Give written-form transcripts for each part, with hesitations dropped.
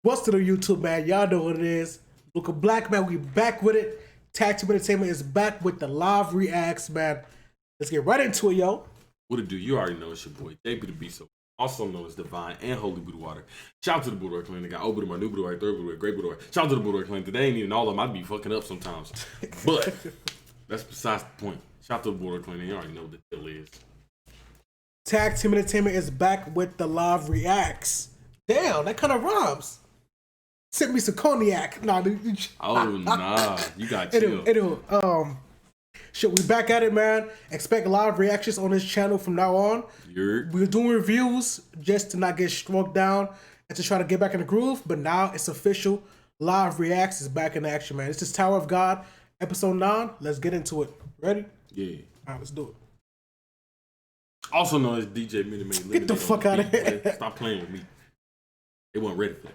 What's to the YouTube, man? Y'all know what it is. Look, a black man, we back with it. Tag Team Entertainment is back with the live reacts, man. Let's get right into it, yo. What it do? You already know it's your boy, JB the Beast, also known as Divine and Holy Buddha Water. Shout out to the Buddha Clan. They got old Buddha, my new Buddha, third Buddha, great Buddha. Shout out to the Buddha Clan. Today ain't even all of them. I'd be fucking up sometimes. But that's besides the point. Shout out to the Buddha Clan. You already know what the deal is. Tag Team Entertainment is back with the live reacts. Damn, that kind of rhymes. Sent me some cognac. Nah, Oh, nah. You got chill. Shit, we back at it, man. Expect live reactions on this channel from now on. We're doing reviews just to not get struck down and to try to get back in the groove. But now it's official. Live reacts is back in action, man. This is Tower of God, episode 9. Let's get into it. Ready? Yeah. All right, let's do it. Also known as DJ Minute Maid. Get the fuck out of here. Stop playing with me. They weren't ready for that.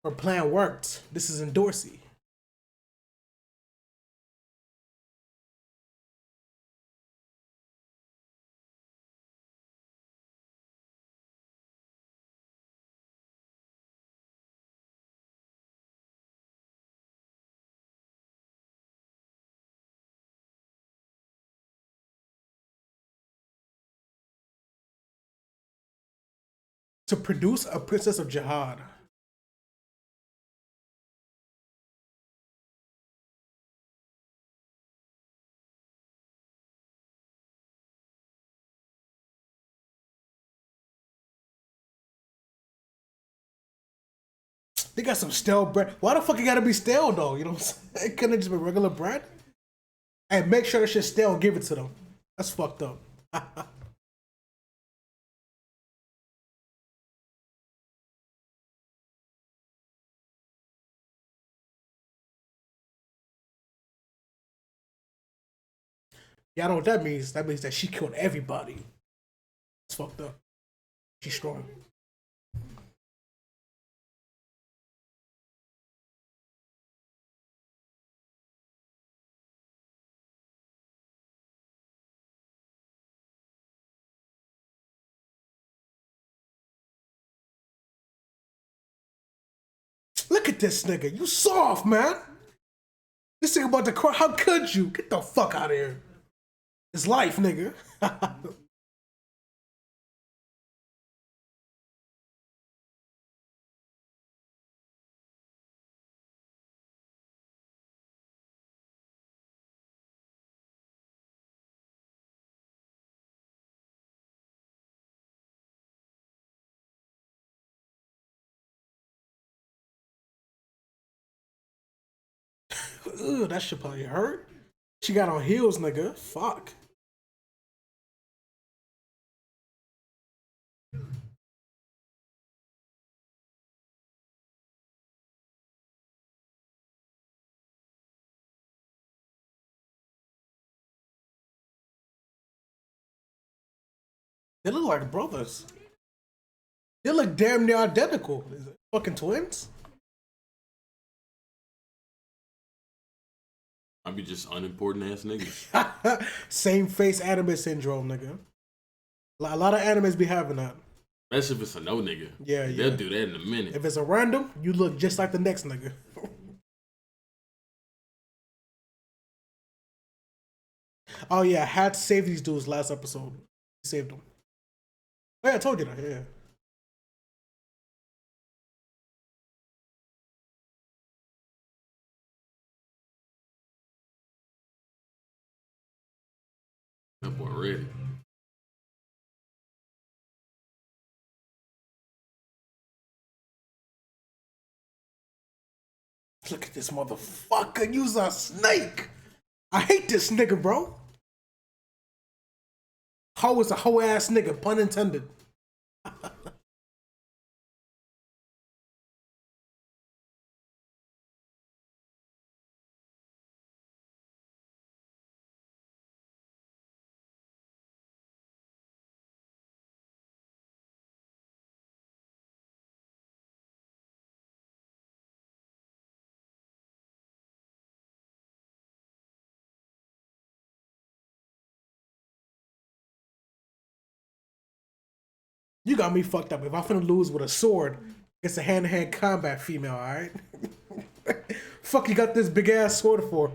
Our plan worked. This is in Dorsey. To produce a Princess of Jihad. They got some stale bread. Why the fuck it gotta be stale though? You know what I'm saying? It couldn't just be regular bread? And make sure that shit's stale and give it to them. That's fucked up. Y'all know what that means? That means that she killed everybody. It's fucked up. She's strong. Look at this nigga. You soft, man. This nigga about to cry. How could you? Get the fuck out of here. It's life, nigga. Ugh, that shit probably hurt. She got on heels, nigga. Fuck. They look like brothers. They look damn near identical. Is it fucking twins? I be just unimportant ass niggas. Same face anime syndrome, nigga. A lot of animes be having that. Especially if it's a no nigga. Yeah, yeah. They'll do that in a minute. If it's a random, you look just like the next nigga. Oh yeah, I had to save these dudes last episode. Saved them. Oh yeah, I told you that, yeah. That boy ready. Look at this motherfucker. Use a snake. I hate this nigga, bro. Hoe is a hoe ass nigga, pun intended. You got me fucked up. If I'm finna lose with a sword, It's a hand-to-hand combat female, alright? Fuck you got this big ass sword for?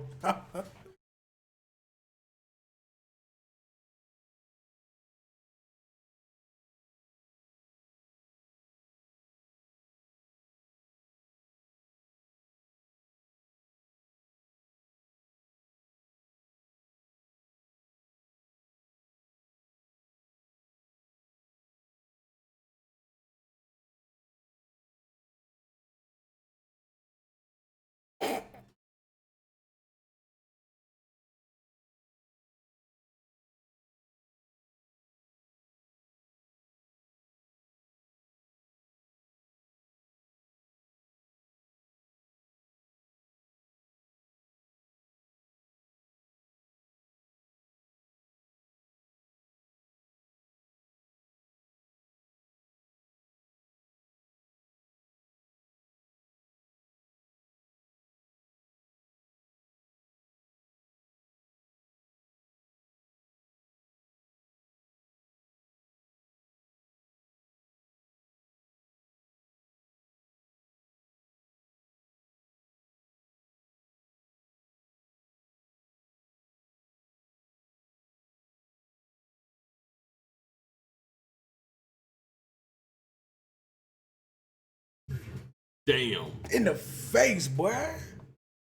Damn. In the face, boy.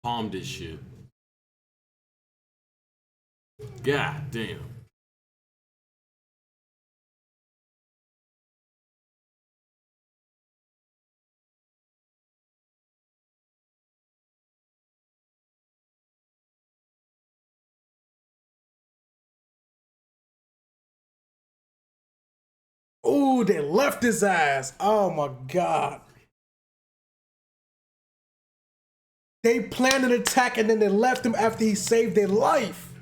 Palm this shit. God damn. Ooh, they left his ass. Oh my god. They planned an attack and then they left him after he saved their life.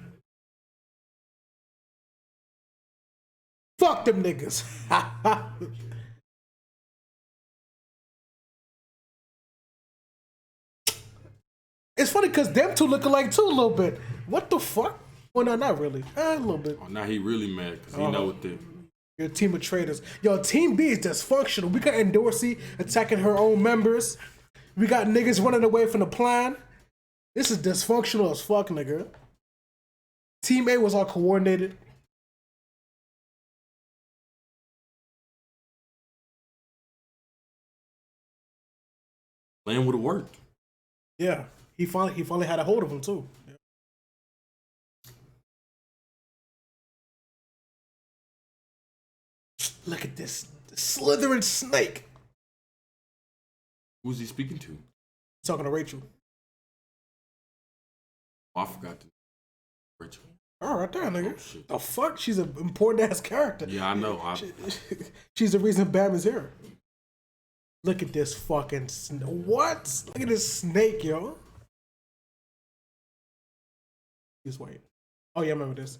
Fuck them niggas. It's funny because them two look alike too a little bit. What the fuck? Well, no, not really. A little bit. Oh, now he really mad because he know what the... You're a team of traitors. Yo, Team B is dysfunctional. We got Endorsey attacking her own members. We got niggas running away from the plan. This is dysfunctional as fuck, nigga. Team A was all coordinated. Plan would have worked. Yeah, he finally had a hold of him too. Yeah. Look at this slithering snake. Who's he speaking to? Talking to Rachel. Oh, I forgot to. Rachel. Oh, right there, nigga. Oh, shit. The fuck? She's an important ass character. Yeah, I know. She's the reason Bam is here. Look at this fucking what? Look at this snake, yo. Just wait. Oh yeah, I remember this.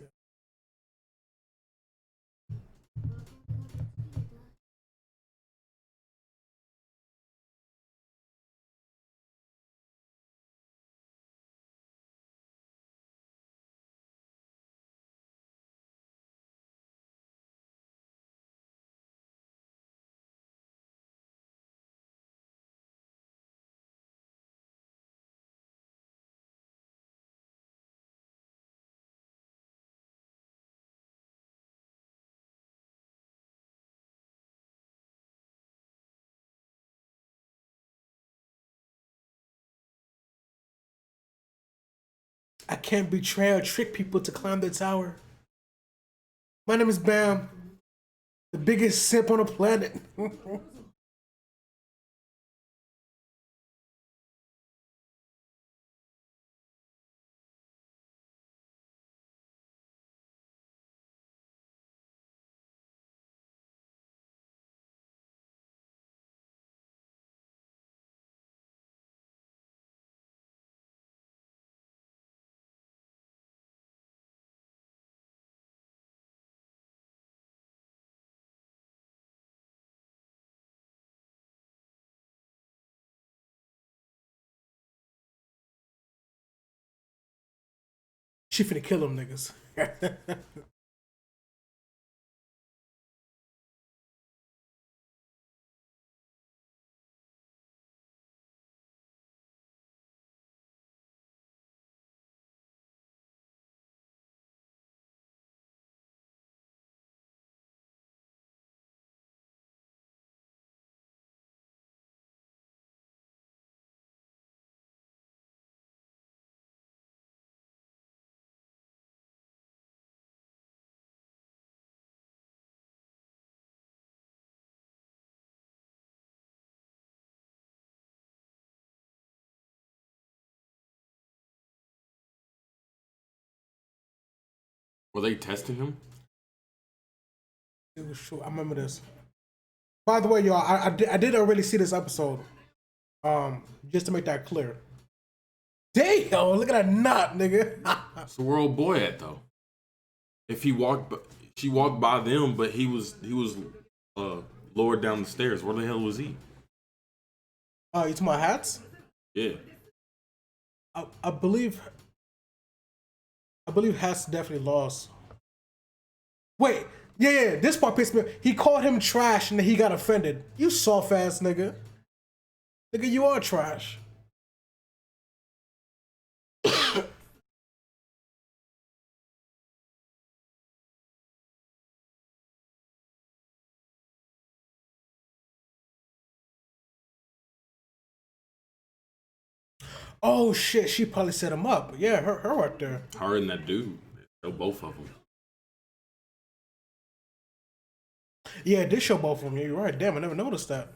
I can't betray or trick people to climb the tower. My name is Bam, the biggest simp on the planet. She finna kill them niggas. Were they testing him? It was true. I remember this. By the way, y'all, I did already see this episode. Just to make that clear. Damn, look at that knot, nigga. So where old boy at though? If she walked by them, but he was lowered down the stairs. Where the hell was he? You talking about hats? Yeah. I believe hats definitely lost. Wait, yeah, this part pissed me off. He called him trash and then he got offended. You soft ass nigga. Nigga, you are trash. Oh shit, she probably set him up. Yeah, her right there. Her and that dude. Show both of them. Yeah, it did show both of them. You're right. Damn, I never noticed that.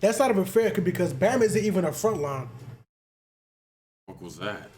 That's not even fair because Bam isn't even a front line. What was that?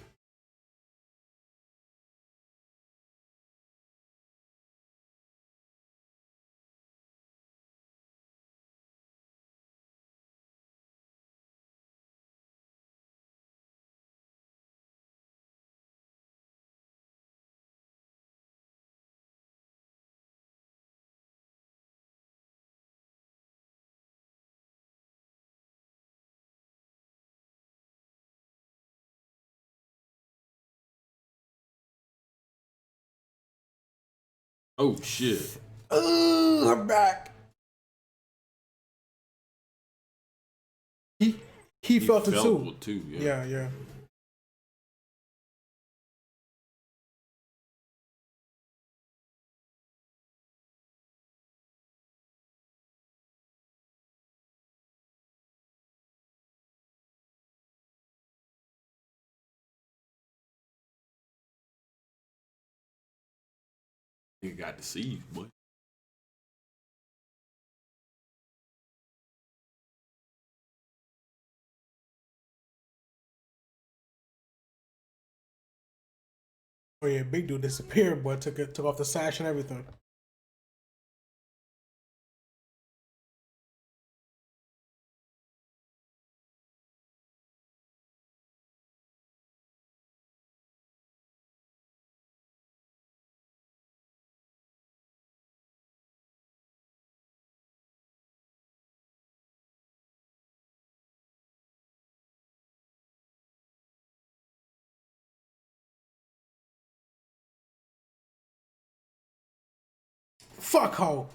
Oh shit. Ooh, her back. He felt it too. Yeah. You got deceived, boy. Oh yeah, big dude disappeared, boy. Took off the sash and everything. Fuck ho.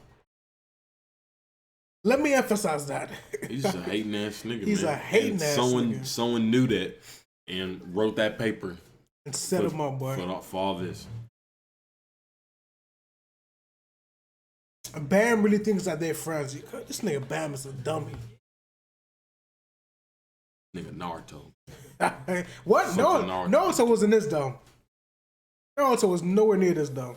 Let me emphasize that. He's a hating ass nigga. He's man. a hating ass nigga. Someone knew that and wrote that paper And set him up, boy. For all this. Bam really thinks that they're friends. This nigga Bam is a dummy. Nigga Naruto. What? No, Naruto was in this dumb. Naruto was nowhere near this dumb.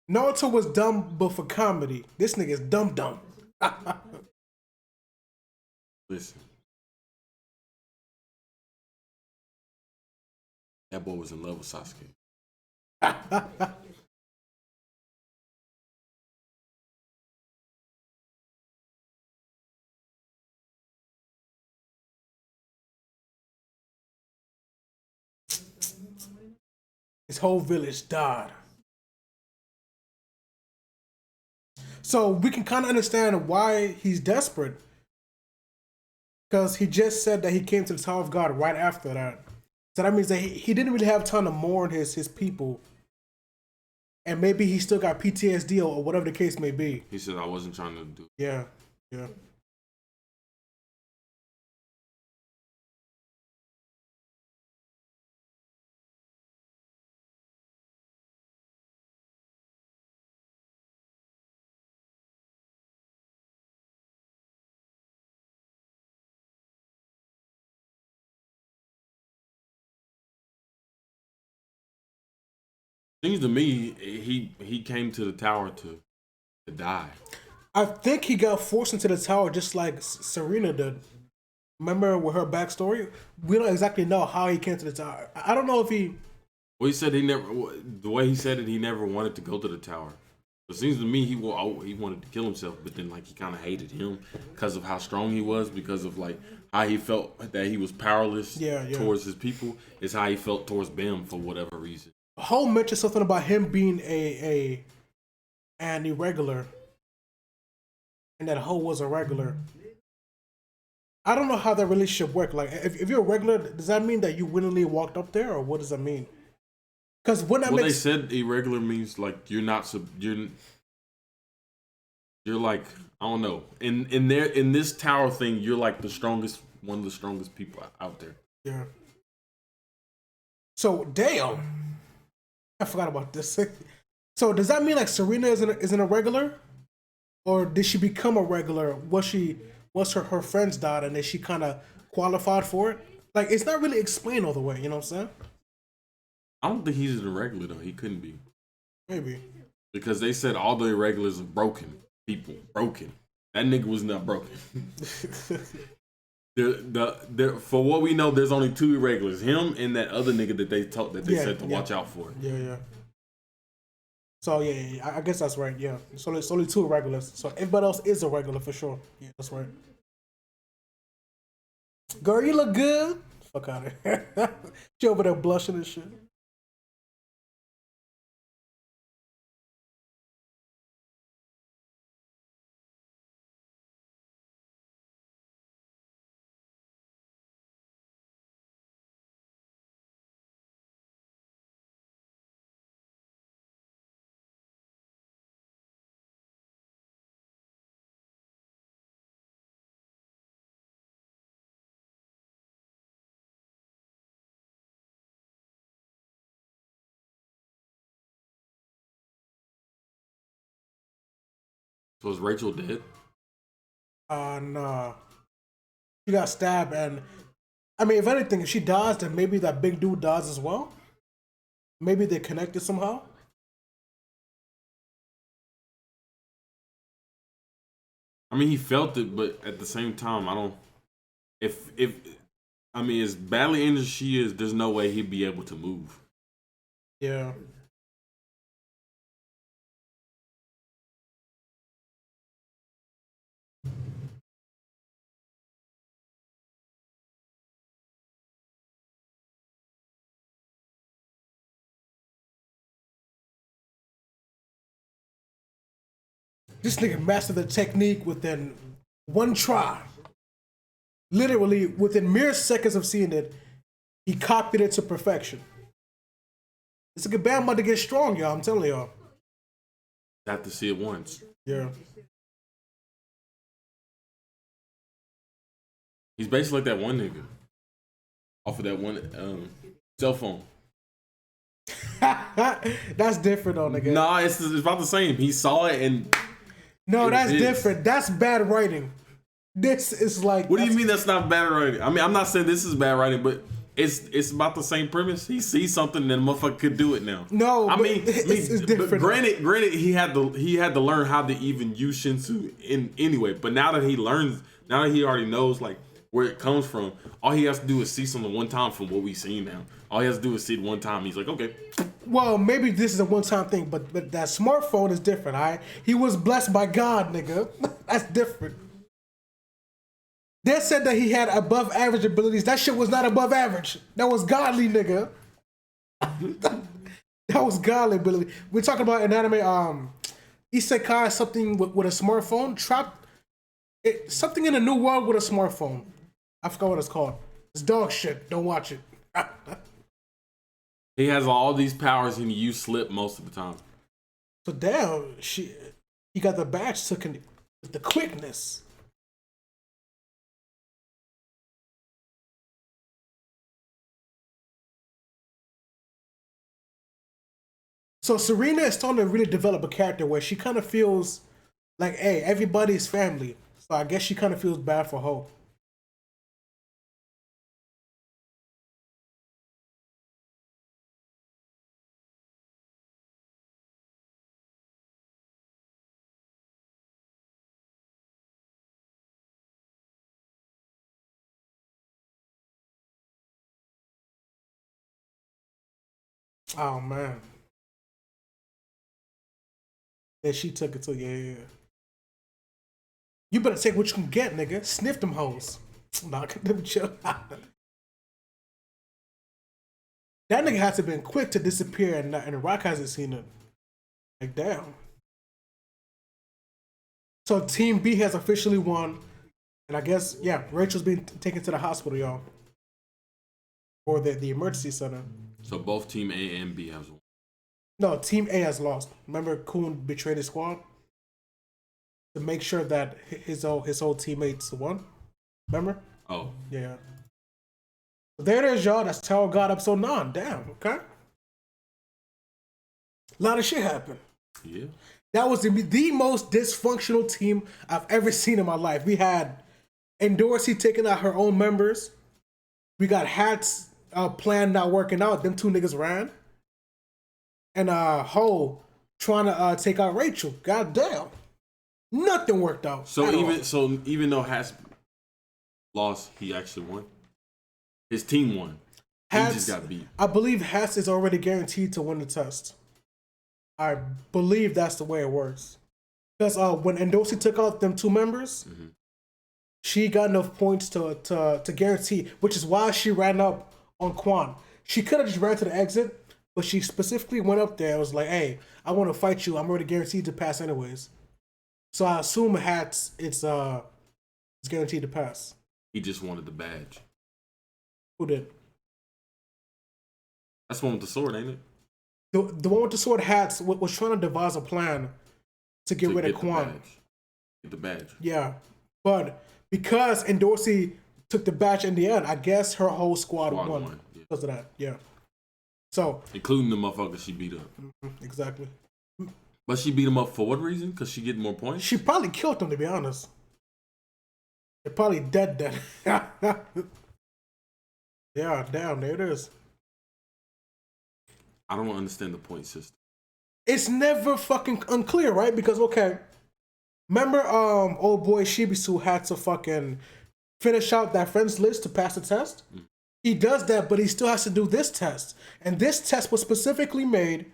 Naruto was dumb, but for comedy. This nigga is dumb. Listen. That boy was in love with Sasuke. His whole village died. So we can kind of understand why he's desperate. Because he just said that he came to the Tower of God right after that. So that means that he didn't really have time to mourn his people. And maybe he still got PTSD or whatever the case may be. He said, I wasn't trying to do. Yeah. Seems to me he came to the tower to die. I think he got forced into the tower just like Serena did. Remember with her backstory? We don't exactly know how he came to the tower. I don't know if he. Well, he said he never. The way he said it, he never wanted to go to the tower. It seems to me he wanted to kill himself, but then like he kind of hated him because of how strong he was, because of like how he felt that he was powerless towards his people. Is how he felt towards Bam for whatever reason. Ho mentioned something about him being an irregular, and that Ho was a regular. I don't know how that relationship worked. Like, if you're a regular, does that mean that you willingly walked up there, or what does that mean? Because when that they said irregular means like you're not you're like, I don't know, in this tower thing, you're like the strongest, one of the strongest people out there. Yeah. So damn, I forgot about this. So does that mean like Serena isn't a regular, or did she become a regular? Was her friends died and then she kind of qualified for it? Like, it's not really explained all the way. You know what I'm saying? I don't think he's an irregular though. He couldn't be. Maybe. Because they said all the irregulars are broken people. Broken. That nigga was not broken. For what we know, there's only two irregulars. Him and that other nigga that they said to watch out for. Yeah. So yeah, I guess that's right. Yeah, so it's only two irregulars. So everybody else is a regular for sure. Yeah, that's right. Girl, you look good. Fuck out of here. She over there blushing and shit. So is Rachel dead? Nah. She got stabbed, and I mean, if anything, if she dies, then maybe that big dude dies as well. Maybe they're connected somehow. I mean, he felt it, but at the same time, I don't. If I mean, as badly injured as she is, there's no way he'd be able to move. Yeah. This nigga mastered the technique within one try. Literally, within mere seconds of seeing it, he copied it to perfection. This nigga Bam about to get strong, y'all. I'm telling y'all. Have to see it once. Yeah. He's basically like that one nigga off of that one cell phone. That's different though, nigga. Nah, it's about the same. He saw it and. No, that's different. That's bad writing. This is like. What do you mean that's not bad writing? I mean, I'm not saying this is bad writing, but it's about the same premise. He sees something and the motherfucker could do it now. No, I mean, it's different. But granted, he had to learn how to even use Shinsu in anyway. But now that he already knows like where it comes from, all he has to do is see something one time from what we see now. All he has to do is see it one time. He's like, okay. Well, maybe this is a one-time thing, but that smartphone is different, all right? He was blessed by God, nigga. That's different. They said that he had above average abilities. That shit was not above average. That was godly, nigga. That was godly ability. We're talking about an anime, Isekai, something with a smartphone. Something in a new world with a smartphone. I forgot what it's called. It's dog shit. Don't watch it. He has all these powers and you slip most of the time. So damn, he got the badge taken with the quickness. So Serena is starting to really develop a character where she kind of feels like, hey, everybody's family. So I guess she kind of feels bad for Hope. Oh man. Then she took it to yeah. You better take what you can get, nigga. Sniff them hoes. Nah, them chill. That nigga has to been quick to disappear, and Rock hasn't seen it. Like damn. So Team B has officially won, and I guess yeah, Rachel's being taken to the hospital, y'all, or the emergency center. So both Team A and B has won. No, Team A has lost. Remember, Kuhn betrayed his squad to make sure that his old teammates won. Remember? Oh yeah. There it is, y'all. That's Tower God episode 9. Damn. Okay. A lot of shit happened. Yeah. That was the most dysfunctional team I've ever seen in my life. We had Endorsey taking out her own members. We got Hat's plan not working out. Them two niggas ran. And Ho trying to take out Rachel. God damn. Nothing worked out. So even though Hat's lost, he actually won. His team won. He just got beat. I believe Hat's is already guaranteed to win the test. I believe that's the way it works. Because when Endorsey took out them two members, she got enough points to guarantee, which is why she ran up on Quan. She could have just ran to the exit, but she specifically went up there and was like, hey, I want to fight you. I'm already guaranteed to pass anyways. So I assume Hat's it's guaranteed to pass. He just wanted the badge. Who did? That's the one with the sword, ain't it? The one with the sword Hats was trying to devise a plan to get rid of Quan. Get the badge. Yeah. But because Endorsey took the badge in the end, I guess her whole squad won. Because of that, yeah. So including the motherfucker she beat up. Exactly. But she beat him up for what reason? Because she get more points? She probably killed him, to be honest. They're probably dead. Yeah, damn, there it is. I don't understand the point system. It's never fucking unclear, right? Because okay, remember old boy Shibisu had to fucking finish out that friends list to pass the test? He does that, but he still has to do this test. And this test was specifically made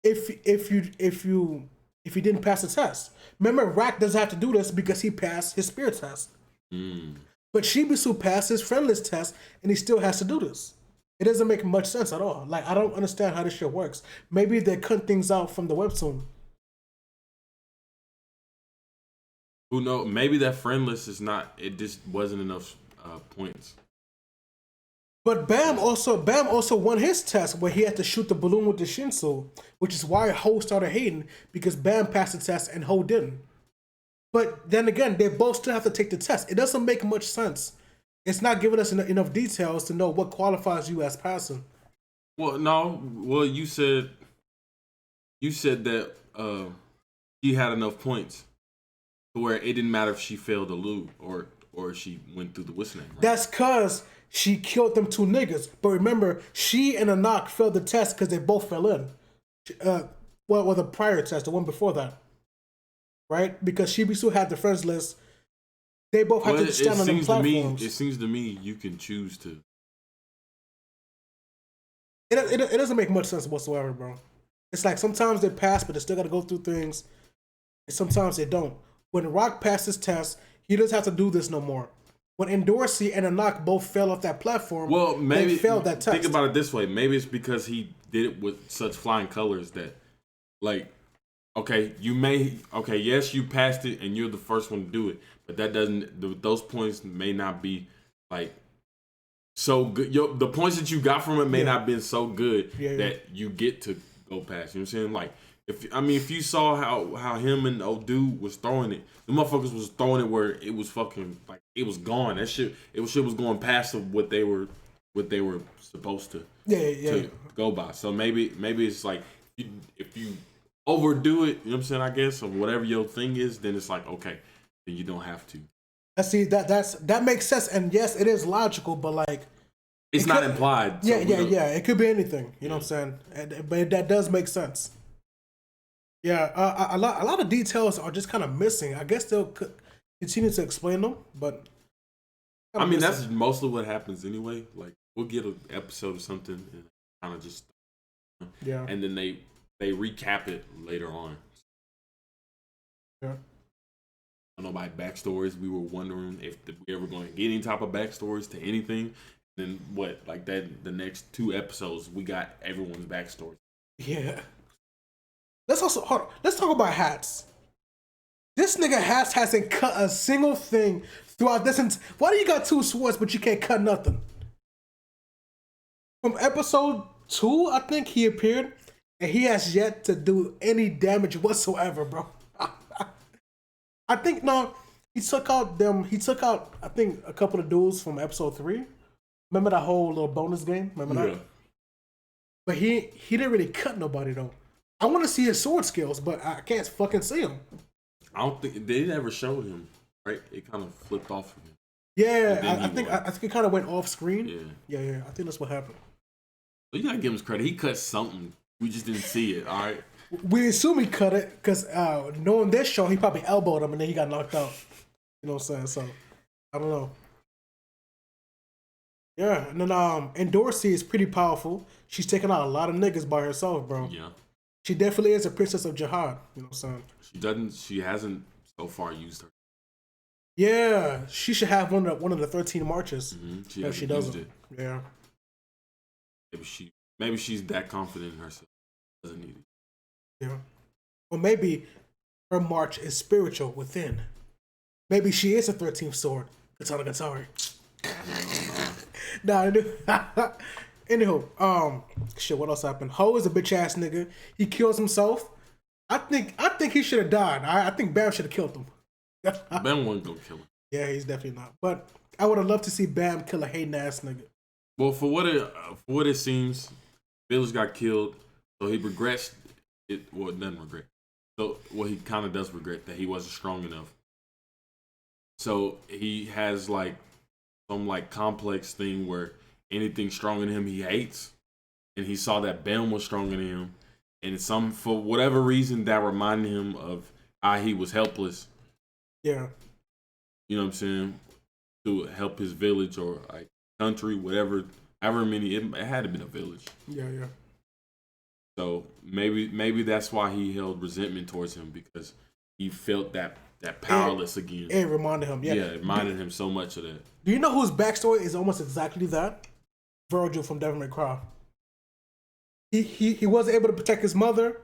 if you didn't pass the test. Remember, Rack doesn't have to do this because he passed his spirit test. But Shibisu passed his friend list test and he still has to do this. It doesn't make much sense at all. Like, I don't understand how this shit works. Maybe they cut things out from the webtoon. Who knows? Maybe that friend list is not, it just wasn't enough points. But Bam also won his test where he had to shoot the balloon with the Shinsu, which is why Ho started hating, because Bam passed the test and Ho didn't. But then again, they both still have to take the test. It doesn't make much sense. It's not giving us enough details to know what qualifies you as passing. Well, no. Well, you said that she had enough points to where it didn't matter if she failed or lose or she went through the whistling. Right? That's because she killed them two niggas. But remember, she and Anak failed the test because they both fell in. Well, the prior test, the one before that. Right? Because Shibisu had the friends list. They both had to stand on the platforms. It seems to me you can choose to. It doesn't make much sense whatsoever, bro. It's like sometimes they pass, but they still got to go through things. And sometimes they don't. When Rock passed his test, he doesn't have to do this no more. When Endorsey and Anak both fell off that platform, well, maybe they failed that test. Think about it this way. Maybe it's because he did it with such flying colors that, like, yes, you passed it and you're the first one to do it, but that doesn't. Those points may not be like so good. The points that you got from it may not have been so good that you get to go past. You know what I'm saying? Like, if you saw how him and Odu was throwing it, the motherfuckers was throwing it where it was fucking like it was gone. That shit was going past what they were supposed to to go by. So maybe it's like if you overdo it, you know what I'm saying, I guess, or whatever your thing is, then it's like, okay, then you don't have to. I see that makes sense, and yes, it is logical, but like it's not implied. So it could be anything, you know what I'm saying, but that does make sense. Yeah, a lot of details are just kind of missing. I guess they'll continue to explain them, but I mean that's mostly what happens anyway. Like we'll get an episode or something and kind of just Yeah. And then they recap it later on. Yeah. I don't know about backstories. We were wondering if we ever going to get any type of backstories to anything. Then what? Like that, the next 2 episodes, we got everyone's backstory. Yeah. Let's also let's talk about Hats. This nigga hasn't cut a single thing throughout this. Why do you got 2 swords but you can't cut nothing? From episode 2, I think he appeared, and he has yet to do any damage whatsoever, bro. I think he took out I think a couple of dudes from episode 3. Remember that whole little bonus game? Remember that? But he didn't really cut nobody though. I want to see his sword skills, but I can't fucking see him. I don't think they never showed him, right? It kind of flipped off of him. Yeah, I think it kind of went off screen. Yeah. I think that's what happened. But you gotta give him credit. He cut something. We just didn't see it. All right. We assume he cut it because knowing this show, he probably elbowed him and then he got knocked out. You know what I'm saying? So I don't know. Yeah, and then and Dorsey is pretty powerful. She's taking out a lot of niggas by herself, bro. Yeah. She definitely is a princess of jihad. You know what I'm saying? She hasn't so far used her. Yeah, she should have one of the 13 marches. Mm-hmm. She doesn't. Used it. Yeah. Maybe she's that confident in herself. Doesn't need it. Yeah. Or maybe her march is spiritual within. Maybe she is a 13th sword. Katana Gatari. Nah, anywho, shit, what else happened? Ho is a bitch ass nigga. He kills himself. I think he should have died. I think Bam should have killed him. Bam wasn't gonna kill him. Yeah, he's definitely not. But I would have loved to see Bam kill a hating ass nigga. Well, for what it seems, Village got killed, so he regrets it. Well, doesn't regret. So, he kind of does regret that he wasn't strong enough. So he has like some like complex thing where anything stronger than him he hates, and he saw that Bam was stronger than him, and for whatever reason that reminded him of how he was helpless. Yeah, you know what I'm saying, to help his village or like country, whatever, however many it had to be a village. Yeah. So maybe that's why he held resentment towards him, because he felt that powerless again. It reminded him. Yeah, it reminded him so much of that. Do you know whose backstory is almost exactly that? Virgil from Devil May Cry. He wasn't able to protect his mother,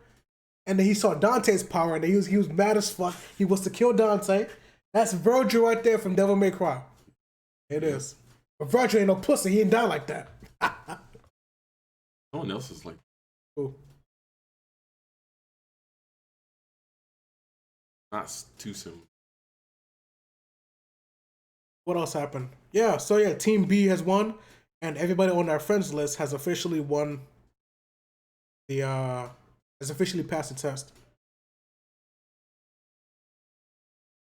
and then he saw Dante's power, and he was mad as fuck. He was to kill Dante. That's Virgil right there from Devil May Cry. It is. But Virgil ain't no pussy. He ain't die like that. No one else is like. Ooh. Not too soon. What else happened? Yeah, so yeah, Team B has won, and everybody on our friends list has officially won has officially passed the test.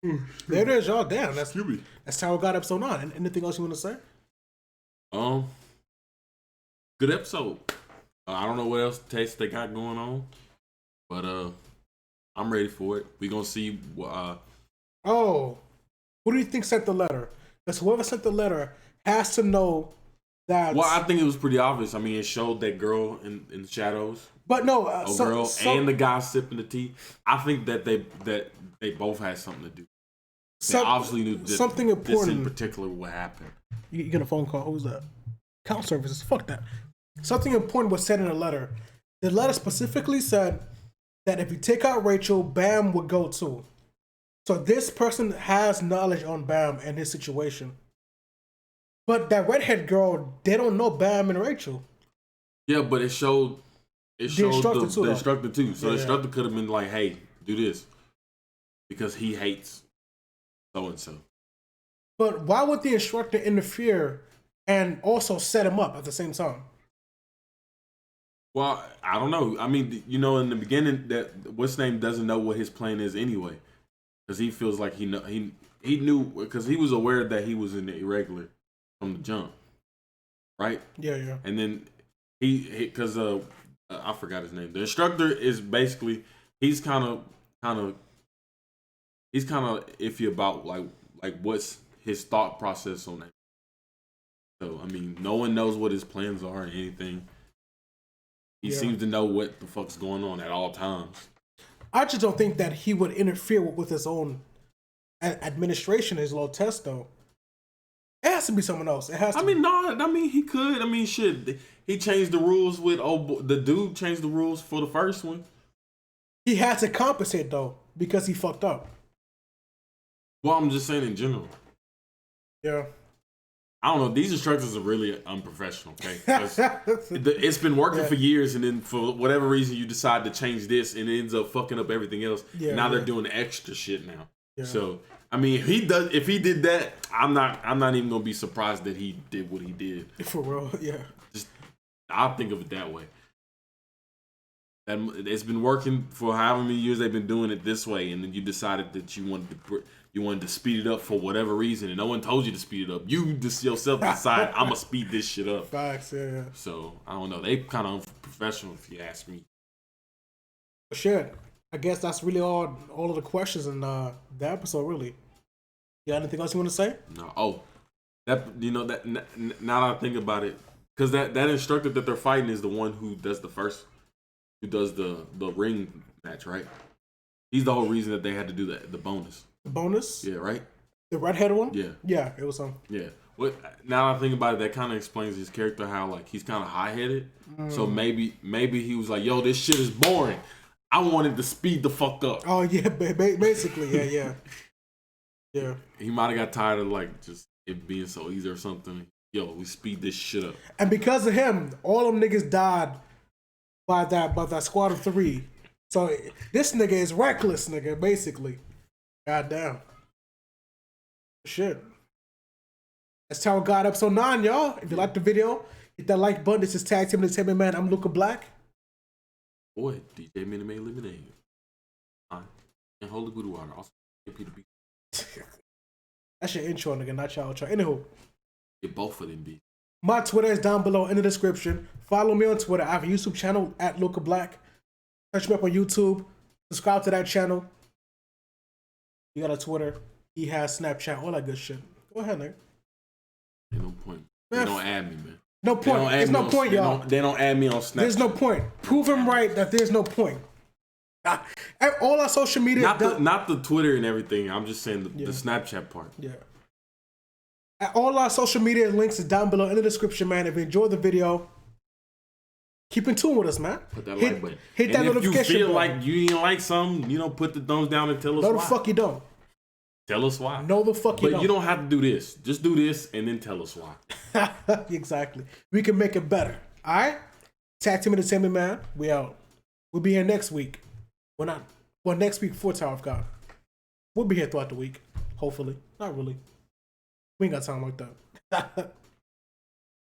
There it is, y'all. Damn, that's how we got episode 9. And anything else you want to say? Good episode. I don't know what else taste they got going on, but I'm ready for it. We gonna see. Who do you think sent the letter? Because whoever sent the letter has to know that. Well, I think it was pretty obvious. I mean, it showed that girl in the shadows. But no, girl and the guy sipping the tea. I think that they both had something to do. They obviously knew something important. This in particular what happened. You get a phone call. Who's that? Account services. Fuck that. Something important was said in the letter. The letter specifically said that if you take out Rachel, Bam would go too. So this person has knowledge on Bam and his situation. But that redhead girl, they don't know Bam and Rachel. Yeah, but it showed the instructor too. So the instructor could have been like, hey, do this. Because he hates so-and-so. But why would the instructor interfere and also set him up at the same time? Well, I don't know. I mean, you know, in the beginning, that what's his name doesn't know what his plan is anyway, because he feels like he knew, because he was aware that he was in the irregular from the jump, right? Yeah. And then because I forgot his name. The instructor is basically he's kind of iffy about like what's his thought process on that. So I mean, no one knows what his plans are or anything. He seems to know what the fuck's going on at all times. I just don't think that he would interfere with his own administration, his little test, though. It has to be someone else. It has to be. He could. Shit. He changed the rules with the dude changed the rules for the first one. He had to compensate, though, because he fucked up. Well, I'm just saying in general. Yeah. I don't know. These instructors are really unprofessional, okay? It's been working for years, and then for whatever reason, you decide to change this, and it ends up fucking up everything else. Yeah, now they're doing extra shit now. Yeah. So, if he did that, I'm not even gonna be surprised that he did what he did. For real, yeah. I'll think of it that way. It's been working for however many years they've been doing it this way, and then you decided that you wanted to speed it up for whatever reason, and no one told you to speed it up. You just yourself decide I'm gonna speed this shit up. Facts, yeah. So I don't know. They kind of unprofessional, if you ask me. Shit, I guess that's really all of the questions in the episode. Really, you got anything else you want to say? No. Oh, that now that I think about it, because that instructor that they're fighting is the one who does the ring match, right? He's the whole reason that they had to do the bonus. The bonus? Yeah, right? The redheaded one? Yeah. Yeah, it was him. Yeah. Well, now that I think about it, that kind of explains his character, how like he's kind of high-headed. So maybe he was like, yo, this shit is boring. I wanted to speed the fuck up. Oh, yeah, basically, yeah. Yeah. He might have got tired of like just it being so easy or something. Yo, we speed this shit up. And because of him, all them niggas died by that squad of 3. So this nigga is reckless, nigga, basically. Goddamn. Shit. That's Tower God episode 9, y'all. If you like the video, hit that like button. This is Tag Team Entertainment, man. I'm Luca Black. Boy, DJ Minnie May Lemonade. And Holy Good Water. Also, Peter B. That's your intro, nigga, not your outro. Anywho. Get both of them, B. My Twitter is down below in the description. Follow me on Twitter. I have a YouTube channel at Luca Black. Search me up on YouTube. Subscribe to that channel. You got a Twitter. He has Snapchat. All that good shit. Go ahead, nigga. Ain't no point. They don't add me, man. No point. There's no point, y'all. They don't add me on Snapchat. There's no point. Prove him right that there's no point. All our social media. Not the Twitter and everything. I'm just saying the Snapchat part. Yeah. All our social media links is down below in the description, man. If you enjoyed the video, keep in tune with us, man. Put that like button. Hit that notification if you feel button. Like you didn't like something, put the thumbs down and tell us why. No, the fuck you don't. Tell us why. No, the fuck you don't. But you don't have to do this. Just do this and then tell us why. Exactly. We can make it better. All right? Tag Team Entertainment, man. We out. We'll be here next week. Next week for Tower of God. We'll be here throughout the week. Hopefully. Not really. We ain't got time like that.